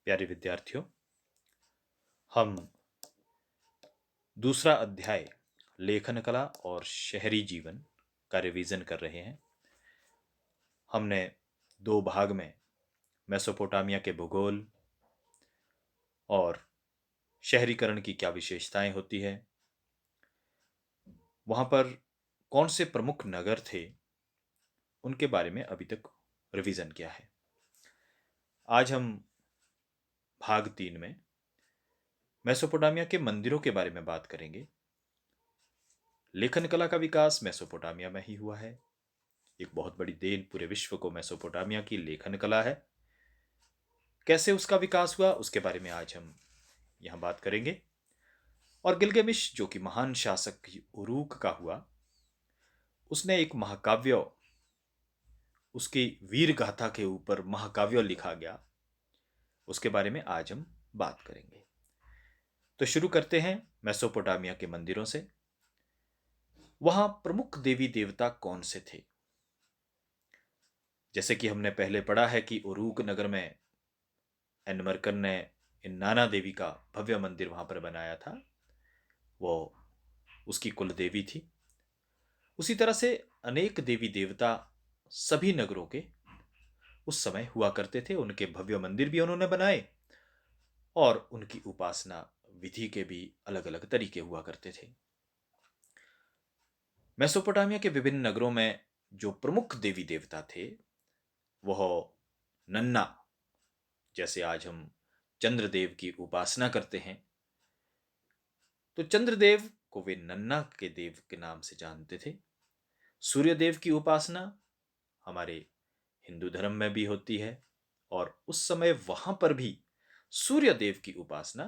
प्यारे विद्यार्थियों, हम दूसरा अध्याय लेखन कला और शहरी जीवन का रिवीजन कर रहे हैं। हमने दो भाग में मेसोपोटामिया के भूगोल और शहरीकरण की क्या विशेषताएं होती है, वहां पर कौन से प्रमुख नगर थे, उनके बारे में अभी तक रिवीजन किया है। आज हम भाग 3 में मेसोपोटामिया के मंदिरों के बारे में बात करेंगे। लेखन कला का विकास मेसोपोटामिया में ही हुआ है। एक बहुत बड़ी देन पूरे विश्व को मेसोपोटामिया की लेखन कला है। कैसे उसका विकास हुआ उसके बारे में आज हम यहां बात करेंगे। और गिलगेमिश जो कि महान शासक उरूक का हुआ, उसने एक महाकाव्य, उसकी वीर गाथा के ऊपर महाकाव्य लिखा गया, उसके बारे में आज हम बात करेंगे। तो शुरू करते हैं मेसोपोटामिया के मंदिरों से। वहां प्रमुख देवी देवता कौन से थे? जैसे कि हमने पहले पढ़ा है कि उरूक नगर में एनमरकन ने इन्नाना देवी का भव्य मंदिर वहां पर बनाया था। वो उसकी कुल देवी थी। उसी तरह से अनेक देवी देवता सभी नगरों के उस समय हुआ करते थे। उनके भव्य मंदिर भी उन्होंने बनाए और उनकी उपासना विधि के भी अलग अलग तरीके हुआ करते थे। मेसोपोटामिया के विभिन्न नगरों में जो प्रमुख देवी देवता थे वह नन्ना, जैसे आज हम चंद्रदेव की उपासना करते हैं, तो चंद्रदेव को वे नन्ना के देव के नाम से जानते थे। सूर्यदेव की उपासना हमारे हिंदू धर्म में भी होती है और उस समय वहां पर भी सूर्यदेव की उपासना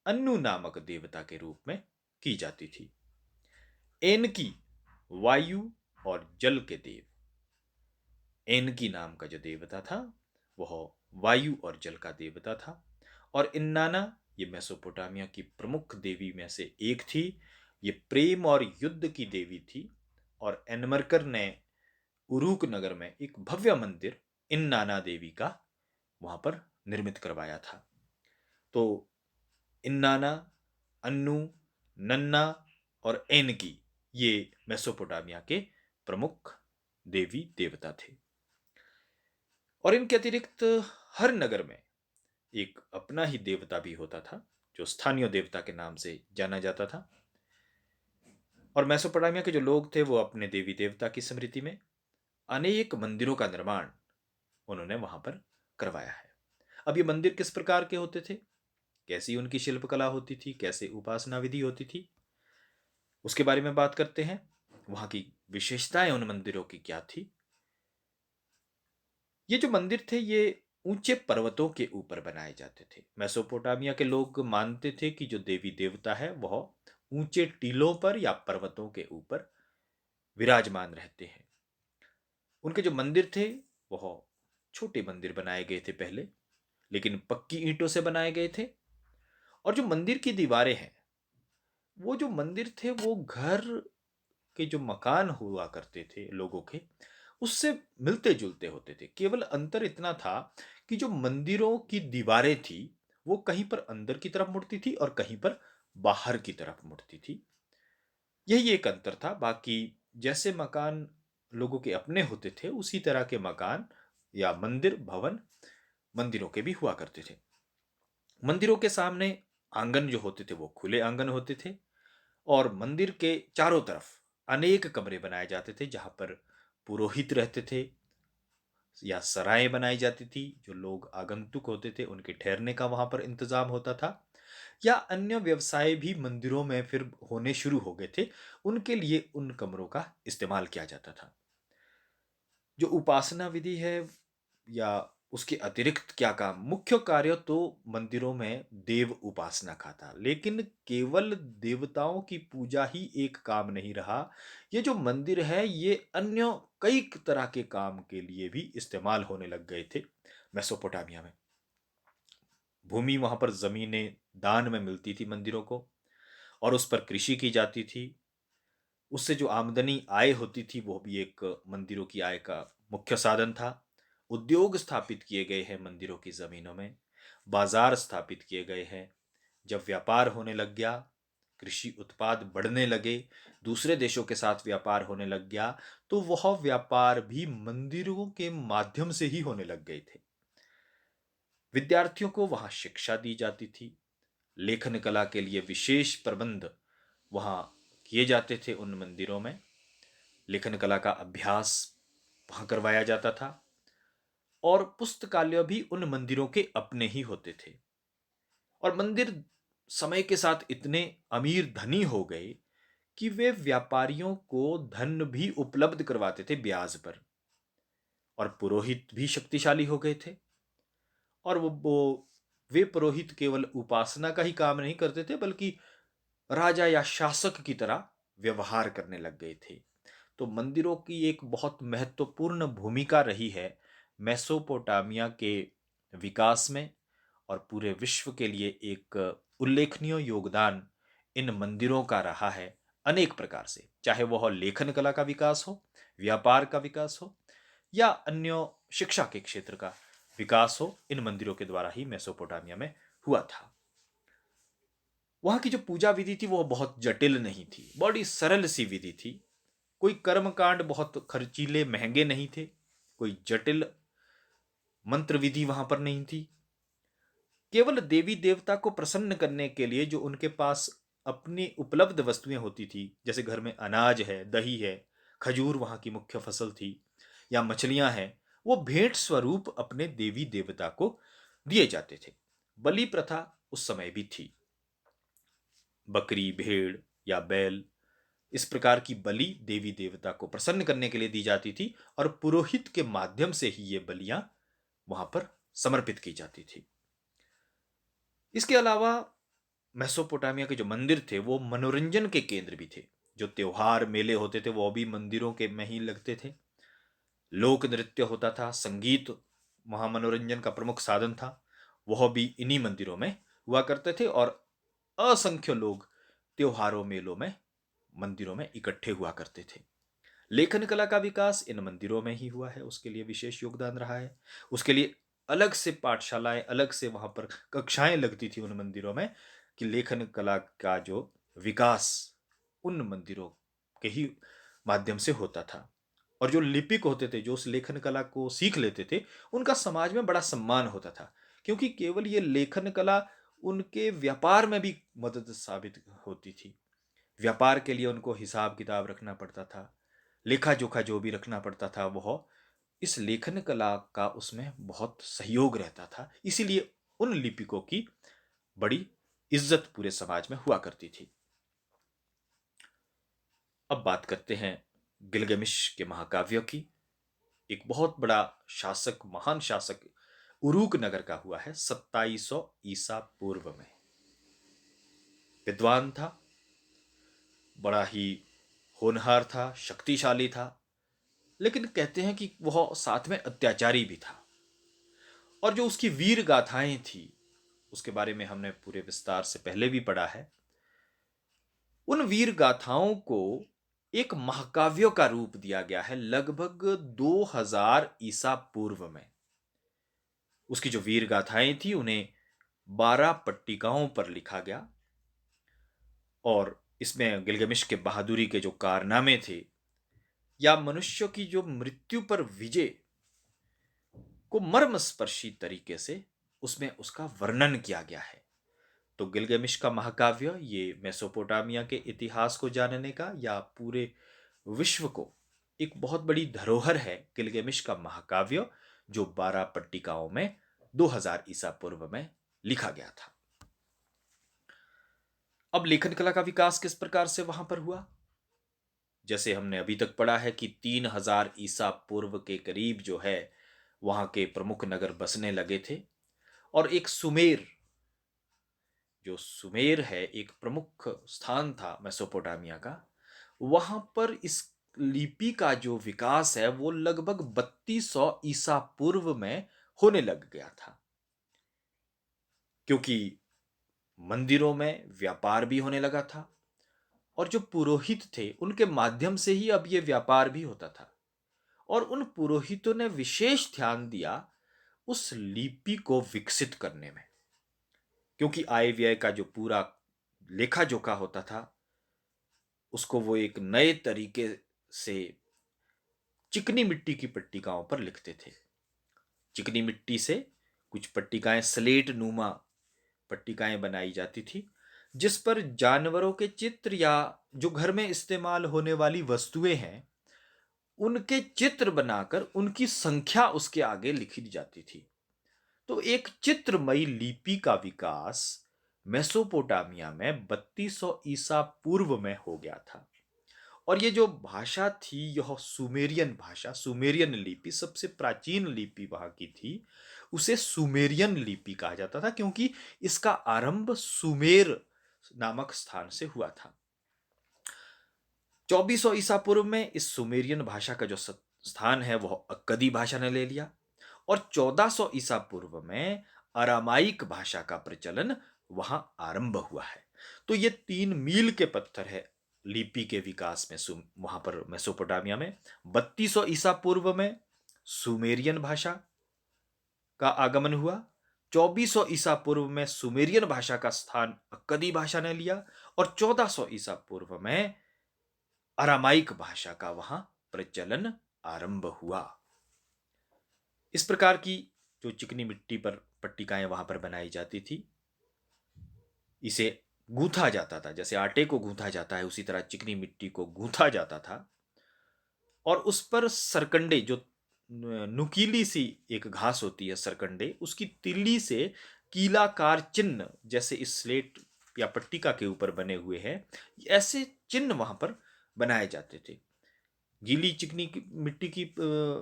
अन्नु नामक देवता के रूप में की जाती थी। एनकी वायु और जल के देव, एनकी नाम का जो देवता था वह वायु और जल का देवता था। और इन्नाना ये मेसोपोटामिया की प्रमुख देवी में से एक थी। ये प्रेम और युद्ध की देवी थी। और एनमरकर ने उरूक नगर में एक भव्य मंदिर इन्नाना देवी का वहां पर निर्मित करवाया था। तो इन्नाना, अन्नू, नन्ना और एनकी ये मेसोपोटामिया के प्रमुख देवी देवता थे। और इनके अतिरिक्त हर नगर में एक अपना ही देवता भी होता था जो स्थानीय देवता के नाम से जाना जाता था। और मेसोपोटामिया के जो लोग थे वो अपने देवी देवता की स्मृति में अनेक मंदिरों का निर्माण उन्होंने वहां पर करवाया है। अब ये मंदिर किस प्रकार के होते थे, कैसी उनकी शिल्पकला होती थी, कैसे उपासना विधि होती थी, उसके बारे में बात करते हैं। वहां की विशेषताएं उन मंदिरों की क्या थी। ये जो मंदिर थे ये ऊंचे पर्वतों के ऊपर बनाए जाते थे। मेसोपोटामिया के लोग मानते थे कि जो देवी देवता है वह ऊंचे टीलों पर या पर्वतों के ऊपर विराजमान रहते हैं। उनके जो मंदिर थे वह छोटे मंदिर बनाए गए थे पहले, लेकिन पक्की ईंटों से बनाए गए थे। और जो मंदिर की दीवारें हैं, वो जो मंदिर थे वो घर के जो मकान हुआ करते थे लोगों के, उससे मिलते जुलते होते थे। केवल अंतर इतना था कि जो मंदिरों की दीवारें थी वो कहीं पर अंदर की तरफ मुड़ती थी और कहीं पर बाहर की तरफ मुड़ती थी। यही एक अंतर था। बाकी जैसे मकान लोगों के अपने होते थे उसी तरह के मकान या मंदिर भवन मंदिरों के भी हुआ करते थे। मंदिरों के सामने आंगन जो होते थे वो खुले आंगन होते थे। और मंदिर के चारों तरफ अनेक कमरे बनाए जाते थे जहां पर पुरोहित रहते थे या सराय बनाई जाती थी। जो लोग आगंतुक होते थे उनके ठहरने का वहां पर इंतजाम होता था। या अन्य व्यवसाय भी मंदिरों में फिर होने शुरू हो गए थे, उनके लिए उन कमरों का इस्तेमाल किया जाता था। जो उपासना विधि है या उसके अतिरिक्त क्या काम, मुख्य कार्य तो मंदिरों में देव उपासना का था। लेकिन केवल देवताओं की पूजा ही एक काम नहीं रहा। ये जो मंदिर है ये अन्य कई तरह के काम के लिए भी इस्तेमाल होने लग गए थे। मेसोपोटामिया में भूमि, वहां पर जमीनें दान में मिलती थी मंदिरों को और उस पर कृषि की जाती थी। उससे जो आमदनी आय होती थी वो भी एक मंदिरों की आय का मुख्य साधन था। उद्योग स्थापित किए गए हैं मंदिरों की जमीनों में। बाजार स्थापित किए गए हैं। जब व्यापार होने लग गया, कृषि उत्पाद बढ़ने लगे, दूसरे देशों के साथ व्यापार होने लग गया, तो वह व्यापार भी मंदिरों के माध्यम से ही होने लग गए थे। विद्यार्थियों को वहां शिक्षा दी जाती थी। लेखन कला के लिए विशेष प्रबंध वहां किए जाते थे। उन मंदिरों में लेखन कला का अभ्यास वहां करवाया जाता था। और पुस्तकालय भी उन मंदिरों के अपने ही होते थे। और मंदिर समय के साथ इतने अमीर धनी हो गए कि वे व्यापारियों को धन भी उपलब्ध करवाते थे ब्याज पर। और पुरोहित भी शक्तिशाली हो गए थे। और वे पुरोहित केवल उपासना का ही काम नहीं करते थे, बल्कि राजा या शासक की तरह व्यवहार करने लग गए थे। तो मंदिरों की एक बहुत महत्वपूर्ण भूमिका रही है मेसोपोटामिया के विकास में। और पूरे विश्व के लिए एक उल्लेखनीय योगदान इन मंदिरों का रहा है अनेक प्रकार से, चाहे वह लेखन कला का विकास हो, व्यापार का विकास हो, या अन्य शिक्षा के क्षेत्र का विकास हो। इन मंदिरों के द्वारा ही मेसोपोटामिया में हुआ था। वहां की जो पूजा विधि थी वह बहुत जटिल नहीं थी, बड़ी सरल सी विधि थी। कोई कर्मकांड बहुत खर्चीले महंगे नहीं थे। कोई जटिल मंत्र विधि वहां पर नहीं थी। केवल देवी देवता को प्रसन्न करने के लिए जो उनके पास अपनी उपलब्ध वस्तुएं होती थी, जैसे घर में अनाज है, दही है, खजूर वहां की मुख्य फसल थी, या मछलियां हैं, वो भेंट स्वरूप अपने देवी देवता को दिए जाते थे। बलि प्रथा उस समय भी थी। बकरी, भेड़ या बैल, इस प्रकार की बलि देवी देवता को प्रसन्न करने के लिए दी जाती थी। और पुरोहित के माध्यम से ही ये बलियां वहां पर समर्पित की जाती थी। इसके अलावा मेसोपोटामिया के जो मंदिर थे वो मनोरंजन के केंद्र भी थे। जो त्योहार मेले होते थे वो भी मंदिरों के में ही लगते थे। लोक नृत्य होता था, संगीत वहां मनोरंजन का प्रमुख साधन था, वह भी इन्हीं मंदिरों में हुआ करते थे। और असंख्य लोग त्योहारों मेलों में मंदिरों में इकट्ठे हुआ करते थे। लेखन कला का विकास इन मंदिरों में ही हुआ है, उसके लिए विशेष योगदान रहा है। उसके लिए अलग से पाठशालाएं, अलग से वहां पर कक्षाएं लगती थी उन मंदिरों में, कि लेखन कला का जो विकास उन मंदिरों के ही माध्यम से होता था। और जो लिपिक होते थे, जो उस लेखन कला को सीख लेते थे, उनका समाज में बड़ा सम्मान होता था। क्योंकि केवल ये लेखन कला उनके व्यापार में भी मदद साबित होती थी। व्यापार के लिए उनको हिसाब किताब रखना पड़ता था, लेखा जोखा जो भी रखना पड़ता था, वह इस लेखन कला का उसमें बहुत सहयोग रहता था। इसीलिए उन लिपिकों की बड़ी इज्जत पूरे समाज में हुआ करती थी। अब बात करते हैं गिलगमिश के महाकाव्य की। एक बहुत बड़ा शासक, महान शासक उरूक नगर का हुआ है 2700 ईसा पूर्व में। विद्वान था, बड़ा ही होनहार था, शक्तिशाली था, लेकिन कहते हैं कि वह साथ में अत्याचारी भी था। और जो उसकी वीर गाथाएं थी, उसके बारे में हमने पूरे विस्तार से पहले भी पढ़ा है। उन वीर गाथाओं को एक महाकाव्य का रूप दिया गया है लगभग 2000 ईसा पूर्व में। उसकी जो वीर गाथाएं थी उन्हें 12 पट्टिकाओं पर लिखा गया। और इसमें गिलगमिश के बहादुरी के जो कारनामे थे, या मनुष्य की जो मृत्यु पर विजय को मर्मस्पर्शी तरीके से उसमें उसका वर्णन किया गया है। तो गिलगमिश का महाकाव्य ये मेसोपोटामिया के इतिहास को जानने का, या पूरे विश्व को एक बहुत बड़ी धरोहर है। गिलगमिश का महाकाव्य जो 12 पट्टिकाओं में 2000 ईसा पूर्व में लिखा गया था। अब लेखन कला का विकास किस प्रकार से वहां पर हुआ? जैसे हमने अभी तक पढ़ा है कि 3000 ईसा पूर्व के करीब जो है वहां के प्रमुख नगर बसने लगे थे। और एक सुमेर, जो सुमेर है, एक प्रमुख स्थान था मेसोपोटामिया का, वहां पर इस लिपि का जो विकास है वो लगभग 3200 ईसा पूर्व में होने लग गया था। क्योंकि मंदिरों में व्यापार भी होने लगा था, और जो पुरोहित थे उनके माध्यम से ही अब ये व्यापार भी होता था। और उन पुरोहितों ने विशेष ध्यान दिया उस लिपि को विकसित करने में, क्योंकि आय व्यय का जो पूरा लेखा जोखा होता था उसको वो एक नए तरीके से चिकनी मिट्टी की पट्टिकाओं पर लिखते थे। चिकनी मिट्टी से कुछ पट्टिकाएं स्लेट नुमा पट्टिकाएं बनाई जाती थी, जिस पर जानवरों के चित्र या जो घर में इस्तेमाल होने वाली वस्तुएं हैं उनके चित्र बनाकर उनकी संख्या उसके आगे लिखी जाती थी। तो एक चित्रमयी लिपि का विकास मेसोपोटामिया में 3200 ईसा पूर्व में हो गया था। और ये जो भाषा थी यह सुमेरियन भाषा, सुमेरियन लिपि सबसे प्राचीन लिपि वहां की थी। उसे सुमेरियन लिपि कहा जाता था क्योंकि इसका आरंभ सुमेर नामक स्थान से हुआ था। 2400 ईसा पूर्व में इस सुमेरियन भाषा का जो स्थान है वह अक्कदी भाषा ने ले लिया और 1400 ईसा पूर्व में अरामाइक भाषा का प्रचलन वहां आरंभ हुआ है। तो ये 3 मील के पत्थर है लिपि के विकास में वहां पर मेसोपोटामिया में 3200 ईसा पूर्व में सुमेरियन भाषा का आगमन हुआ। 2400 ईसा पूर्व में सुमेरियन भाषा का स्थान अक्कदी भाषा ने लिया और 1400 ईसा पूर्व में अरामाइक भाषा का वहां प्रचलन आरंभ हुआ। इस प्रकार की जो चिकनी मिट्टी पर पट्टिकाएं वहां पर बनाई जाती थी, इसे गूंथा जाता था। जैसे आटे को गूंथा जाता है उसी तरह चिकनी मिट्टी को गूंथा जाता था और उस पर सरकंडे, जो नुकीली सी एक घास होती है सरकंडे, उसकी तिल्ली से कीलाकार चिन्ह जैसे इस स्लेट या पट्टिका के ऊपर बने हुए हैं, ऐसे चिन्ह वहां पर बनाए जाते थे। गीली चिकनी की मिट्टी की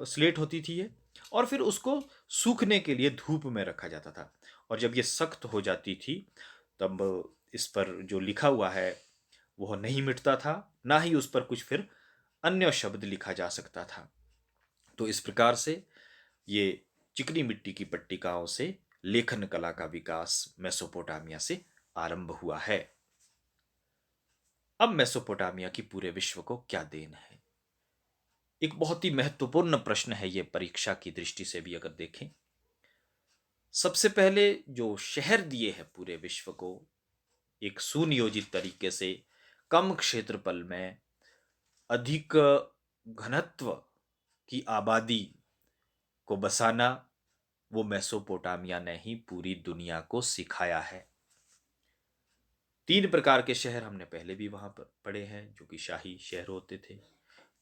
स्लेट होती थी ये, और फिर उसको सूखने के लिए धूप में रखा जाता था। और जब ये सख्त हो जाती थी तब इस पर जो लिखा हुआ है वह नहीं मिटता था, ना ही उस पर कुछ फिर अन्य शब्द लिखा जा सकता था। तो इस प्रकार से ये चिकनी मिट्टी की पट्टिकाओं से लेखन कला का विकास मेसोपोटामिया से आरंभ हुआ है। अब मेसोपोटामिया की पूरे विश्व को क्या देन है? एक बहुत ही महत्वपूर्ण प्रश्न है ये, परीक्षा की दृष्टि से भी अगर देखें। सबसे पहले जो शहर दिए हैं पूरे विश्व को एक सुनियोजित तरीके से, कम क्षेत्रफल में अधिक घनत्व की आबादी को बसाना, वो मेसोपोटामिया ने ही पूरी दुनिया को सिखाया है। 3 प्रकार के शहर हमने पहले भी वहां पर पढ़े हैं, जो कि शाही शहर होते थे,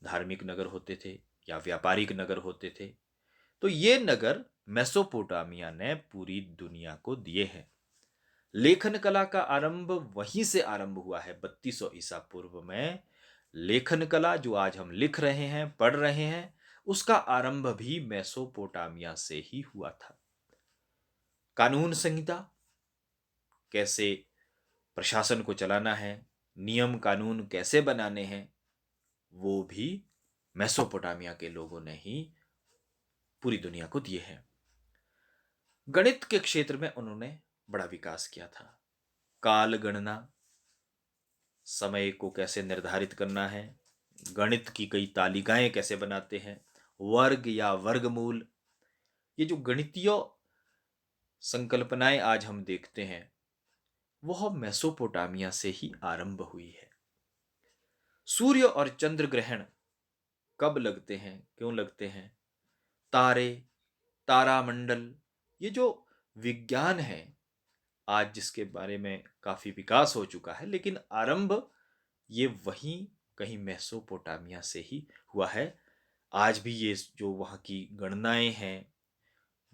धार्मिक नगर होते थे या व्यापारिक नगर होते थे। तो ये नगर मेसोपोटामिया ने पूरी दुनिया को दिए हैं। लेखन कला का आरंभ वहीं से आरंभ हुआ है 3200 ईसा पूर्व में। लेखन कला जो आज हम लिख रहे हैं, पढ़ रहे हैं, उसका आरंभ भी मेसोपोटामिया से ही हुआ था। कानून संहिता, कैसे प्रशासन को चलाना है, नियम कानून कैसे बनाने हैं, वो भी मेसोपोटामिया के लोगों ने ही पूरी दुनिया को दिए हैं। गणित के क्षेत्र में उन्होंने बड़ा विकास किया था। काल गणना, समय को कैसे निर्धारित करना है, गणित की कई तालिकाएं कैसे बनाते हैं, वर्ग या वर्गमूल, ये जो गणितीय संकल्पनाएं आज हम देखते हैं वह मेसोपोटामिया से ही आरंभ हुई है। सूर्य और चंद्र ग्रहण कब लगते हैं, क्यों लगते हैं, तारे, तारामंडल, ये जो विज्ञान है आज जिसके बारे में काफी विकास हो चुका है, लेकिन आरंभ ये वहीं कहीं मेसोपोटामिया से ही हुआ है। आज भी ये जो वहाँ की गणनाएं हैं,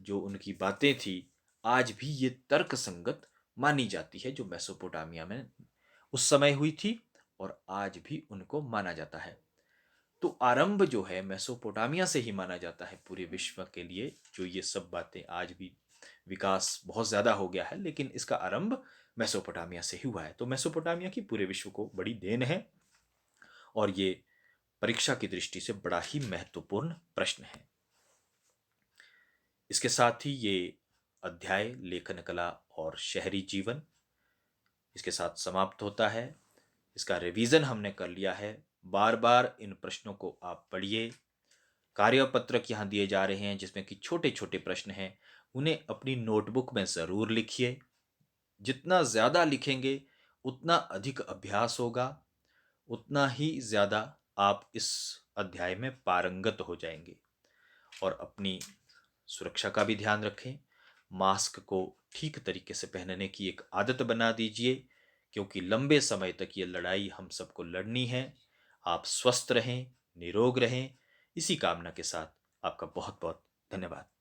जो उनकी बातें थी, आज भी ये तर्क संगत मानी जाती है, जो मेसोपोटामिया में उस समय हुई थी और आज भी उनको माना जाता है। तो आरंभ जो है मेसोपोटामिया से ही माना जाता है पूरे विश्व के लिए। जो ये सब बातें आज भी विकास बहुत ज्यादा हो गया है, लेकिन इसका आरंभ मेसोपोटामिया से ही हुआ है। तो मेसोपोटामिया की पूरे विश्व को बड़ी देन है और ये परीक्षा की दृष्टि से बड़ा ही महत्वपूर्ण प्रश्न है। इसके साथ ही ये अध्याय लेखन कला और शहरी जीवन इसके साथ समाप्त होता है। इसका रिवीजन हमने कर लिया है। बार बार इन प्रश्नों को आप पढ़िए। कार्यपत्रक यहाँ दिए जा रहे हैं जिसमें कि छोटे छोटे प्रश्न हैं, उन्हें अपनी नोटबुक में ज़रूर लिखिए। जितना ज़्यादा लिखेंगे, उतना अधिक अभ्यास होगा, उतना ही ज़्यादा आप इस अध्याय में पारंगत हो जाएंगे। और अपनी सुरक्षा का भी ध्यान रखें। मास्क को ठीक तरीके से पहनने की एक आदत बना दीजिए, क्योंकि लंबे समय तक ये लड़ाई हम सबको लड़नी है। आप स्वस्थ रहें, निरोग रहें, इसी कामना के साथ आपका बहुत बहुत धन्यवाद।